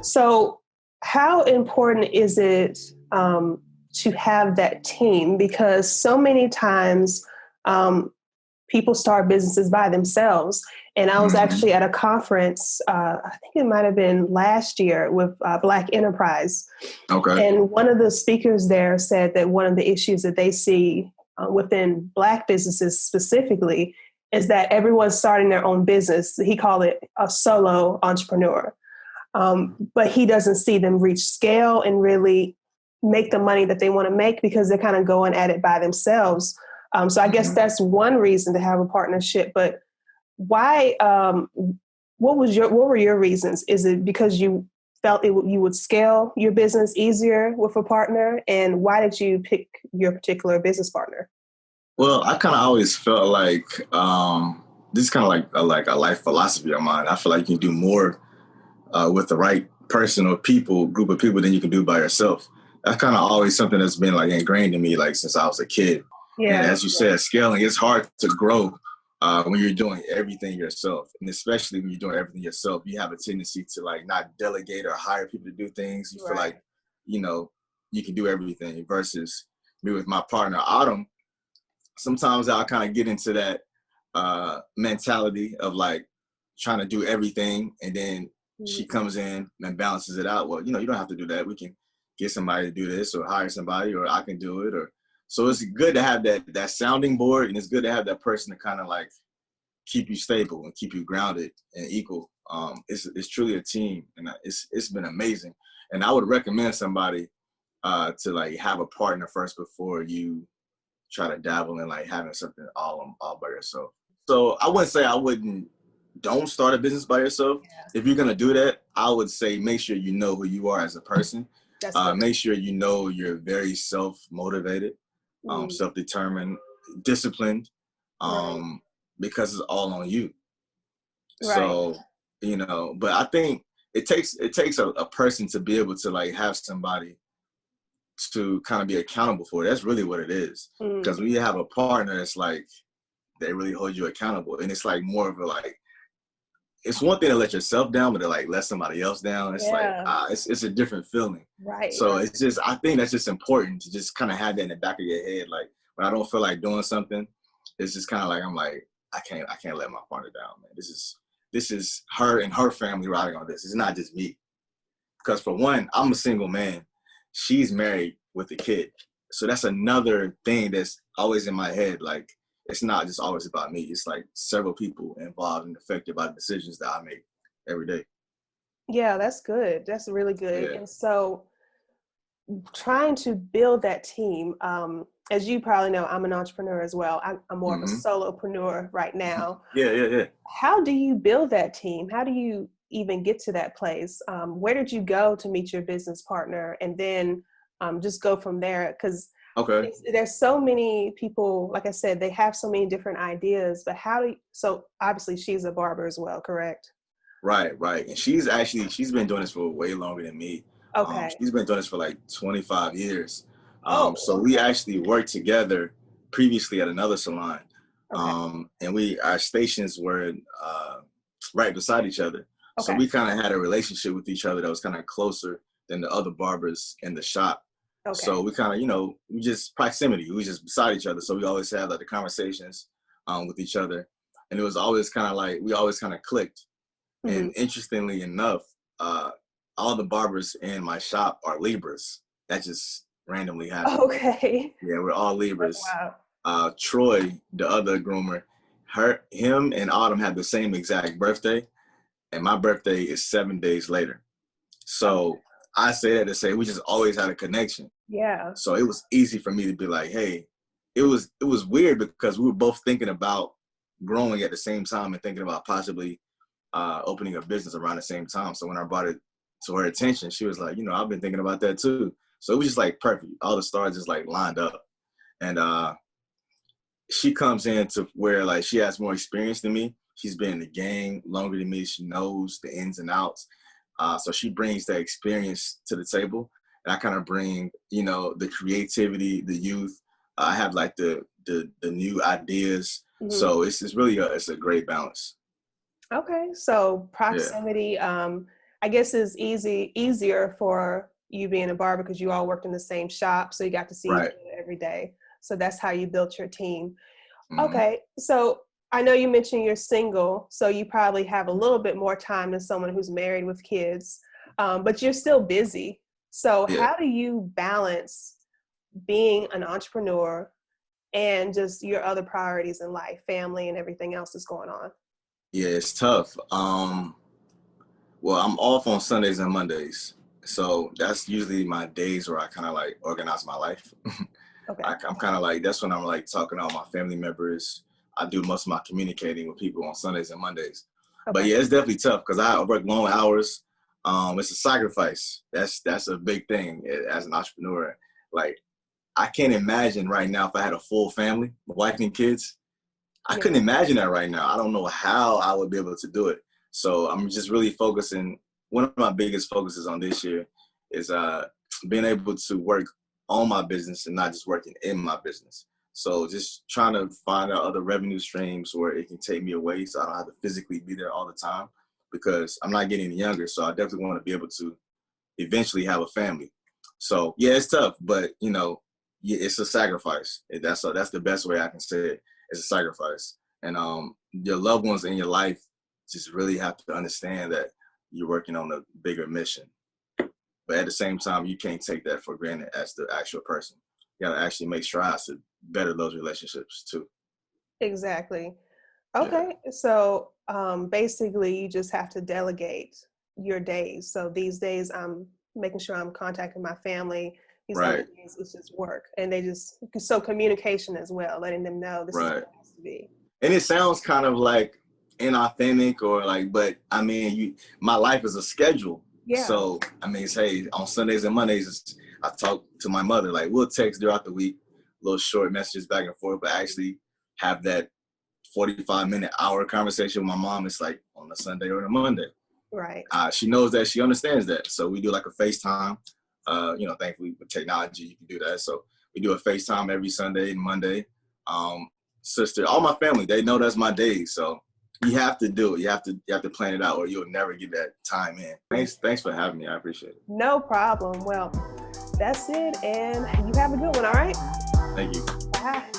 So, how important is it to have that team? Because so many times um, people start businesses by themselves. And I was Hmm. actually at a conference, I think it might have been last year with Black Enterprise. Okay. And one of the speakers there said that one of the issues that they see within Black businesses specifically is that everyone's starting their own business. He called it a solo entrepreneur. But he doesn't see them reach scale and really make the money that they want to make because they're kind of going at it by themselves. So I guess Hmm. that's one reason to have a partnership. But why? What were your reasons? Is it because you felt you would scale your business easier with a partner? And why did you pick your particular business partner? Well, I kind of always felt like this is kind of like a life philosophy of mine. I feel like you can do more with the right person or people, group of people, than you can do by yourself. That's kind of always something that's been like ingrained in me, like since I was a kid. And Yeah, as you said, scaling, it's hard to grow when you're doing everything yourself, and especially when you're doing everything yourself, you have a tendency to like not delegate or hire people to do things. You feel right, like you know you can do everything. Versus me with my partner Autumn, sometimes I'll kind of get into that mentality of like trying to do everything, and then she mhm, comes in and balances it out. Well, you don't have to do that. We can get somebody to do this, or hire somebody, or I can do it. Or so it's good to have that sounding board, and it's good to have that person to kind of like keep you stable and keep you grounded and equal. It's truly a team, and it's been amazing. And I would recommend somebody to like have a partner first before you try to dabble in like having something all by yourself. So I wouldn't say I wouldn't don't start a business by yourself. yeah, If you're gonna do that, I would say make sure you know who you are as a person. that's good. Make sure you know you're very self-motivated, Mm, self-determined, disciplined, right, um, because it's all on you. right. So, but I think it takes a person to be able to like have somebody to kind of be accountable for it. That's really what it is. Mm, Because when you have a partner, it's like they really hold you accountable, and it's like more of a like it's one thing to let yourself down, but to like let somebody else down, it's like yeah, it's a different feeling. right, So right. it's just I think that's just important to just kind of have that in the back of your head. Like when I don't feel like doing something, it's just kind of like I'm like I can't let my partner down, man. This is her and her family riding on this. It's not just me. Because for one, I'm a single man. She's married with a kid. So that's another thing that's always in my head. Like, it's not just always about me. It's like several people involved and affected by the decisions that I make every day. Yeah, that's good. That's really good. Yeah. And so, trying to build that team, as you probably know, I'm an entrepreneur as well. I'm more of a Hmm. solopreneur right now. Yeah, yeah, yeah. How do you build that team? How do you even get to that place? Where did you go to meet your business partner? And then just go from there? Because Okay. there's so many people, like I said, they have so many different ideas, but so obviously she's a barber as well, correct? Right, right. And she's been doing this for way longer than me. Okay. She's been doing this for like 25 years. So Oh, we actually worked together previously at another salon. okay. And our stations were right beside each other. So Okay. we kind of had a relationship with each other that was kind of closer than the other barbers in the shop. Okay. So we kind of, we just proximity. We just beside each other. So we always had like the conversations with each other. And it was always kind of like, we always kind of clicked. Hmm. And interestingly enough, uh, all the barbers in my shop are Libras. That just randomly happened. Okay. Yeah, we're all That's Libras. wow. Troy, the other groomer, him and Autumn had the same exact birthday, and my birthday is 7 days later. Okay. So I say that to say we just always had a connection. Yeah. So it was easy for me to be like, hey, it was weird because we were both thinking about growing at the same time and thinking about possibly opening a business around the same time. So when I brought it to her attention, she was like, I've been thinking about that too. So it was just like perfect. All the stars just like lined up. And she comes in to where like she has more experience than me. She's been in the game longer than me. She knows the ins and outs. So she brings that experience to the table. And I kind of bring, the creativity, the youth. I have like the new ideas. Mhm. So it's really it's a great balance. Okay, so Yeah. proximity, I guess is easier for you being a barber because you all worked in the same shop, so you got to see each Right. other every day. So that's how you built your team. Hmm. Okay, so I know you mentioned you're single, so you probably have a little bit more time than someone who's married with kids, but you're still busy. So Yeah. how do you balance being an entrepreneur and just your other priorities in life, family and everything else that's going on? Yeah, it's tough. Well, I'm off on Sundays and Mondays. So that's usually my days where I kind of like organize my life. Okay, I'm kind of like, that's when I'm like talking to all my family members. I do most of my communicating with people on Sundays and Mondays. But okay, yeah, it's definitely tough because I work long hours. It's a sacrifice. That's a big thing as an entrepreneur. Like, I can't imagine right now if I had a full family, wife and kids. I yeah, couldn't imagine that right now. I don't know how I would be able to do it. So I'm just really focusing. One of my biggest focuses on this year is being able to work on my business and not just working in my business. So just trying to find out other revenue streams where it can take me away so I don't have to physically be there all the time because I'm not getting any younger. So I definitely want to be able to eventually have a family. So yeah, it's tough, but yeah, it's a sacrifice. That's the best way I can say it. It's a sacrifice, and your loved ones in your life just really have to understand that you're working on a bigger mission. But at the same time, you can't take that for granted as the actual person. You gotta actually make strides to better those relationships too. exactly. Yeah, Okay, so basically, you just have to delegate your days. So these days, I'm making sure I'm contacting my family. These other right, days, it's just work, and they just so communication as well, letting them know this is what right. it has to be. And it sounds kind of like inauthentic or like, but I mean, my life is a schedule. Yeah, So I mean, hey, on Sundays and Mondays, I talk to my mother. Like we'll text throughout the week, little short messages back and forth, but actually have that 45-minute hour conversation with my mom. It's like on a Sunday or a Monday. right. She knows that, she understands that. So we do like a FaceTime. Thankfully with technology, you can do that. So we do a FaceTime every Sunday and Monday. Um, Sister, all my family, they know that's my day. So you have to do it. You have to plan it out, or you'll never get that time in. Thanks for having me. I appreciate it. No problem. Well, that's it, and you have a good one. All right. Thank you. Bye.